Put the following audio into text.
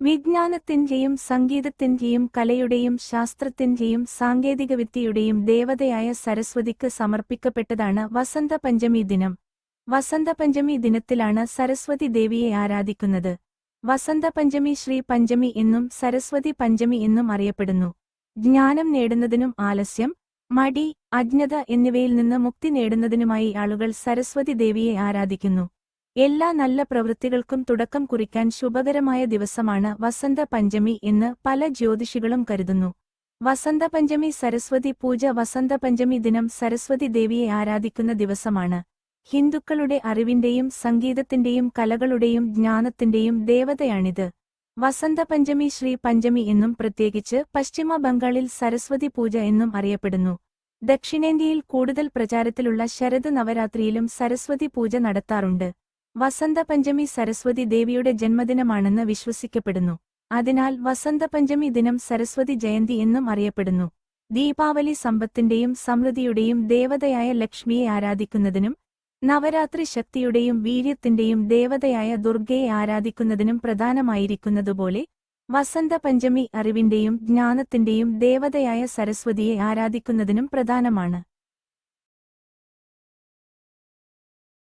വിജ്ഞാനത്തിന്റെയും സംഗീതത്തിന്റെയും കലയുടെയും ശാസ്ത്രത്തിന്റെയും സാങ്കേതികവിദ്യയുടെയും ദേവതയായ സരസ്വതിക്ക് സമർപ്പിക്കപ്പെട്ടതാണ് വസന്തപഞ്ചമി ദിനം. വസന്തപഞ്ചമി ദിനത്തിലാണ് സരസ്വതി ദേവിയെ ആരാധിക്കുന്നത്. വസന്തപഞ്ചമി ശ്രീ പഞ്ചമി എന്നും സരസ്വതി പഞ്ചമി എന്നും അറിയപ്പെടുന്നു. ജ്ഞാനം നേടുന്നതിനും ആലസ്യം, മടി, അജ്ഞത എന്നിവയിൽ നിന്ന് മുക്തി നേടുന്നതിനുമായി ആളുകൾ സരസ്വതി ദേവിയെ ആരാധിക്കുന്നു. എല്ലാ നല്ല പ്രവൃത്തികൾക്കും തുടക്കം കുറിക്കാൻ ശുഭകരമായ ദിവസമാണ് വസന്ത പഞ്ചമി എന്ന് പല ജ്യോതിഷികളും കരുതുന്നു. വസന്തപഞ്ചമി സരസ്വതി പൂജ വസന്തപഞ്ചമി ദിനം സരസ്വതി ദേവിയെ ആരാധിക്കുന്ന ദിവസമാണ്. ഹിന്ദുക്കളുടെ അറിവിന്റെയും സംഗീതത്തിന്റെയും കലകളുടെയും ജ്ഞാനത്തിന്റെയും ദേവതയാണിത്. വസന്തപഞ്ചമി ശ്രീ പഞ്ചമി എന്നും പ്രത്യേകിച്ച് പശ്ചിമ ബംഗാളിൽ സരസ്വതി പൂജ എന്നും അറിയപ്പെടുന്നു. ദക്ഷിണേന്ത്യയിൽ കൂടുതൽ പ്രചാരത്തിലുള്ള ശരത് നവരാത്രിയിലും സരസ്വതി പൂജ നടത്താറുണ്ട്. വസന്തപഞ്ചമി സരസ്വതി ദേവിയുടെ ജന്മദിനമാണെന്ന് വിശ്വസിക്കപ്പെടുന്നു. അതിനാൽ വസന്തപഞ്ചമി ദിനം സരസ്വതി ജയന്തി എന്നും അറിയപ്പെടുന്നു. ദീപാവലി സമ്പത്തിന്റെയും സമൃദ്ധിയുടെയും ദേവതയായ ലക്ഷ്മിയെ ആരാധിക്കുന്നതിനും നവരാത്രി ശക്തിയുടെയും വീര്യത്തിന്റെയും ദേവതയായ ദുർഗയെ ആരാധിക്കുന്നതിനും പ്രധാനമായിരിക്കുന്നതുപോലെ വസന്തപഞ്ചമി അറിവിന്റെയും ജ്ഞാനത്തിന്റെയും ദേവതയായ സരസ്വതിയെ ആരാധിക്കുന്നതിനും പ്രധാനമാണ്.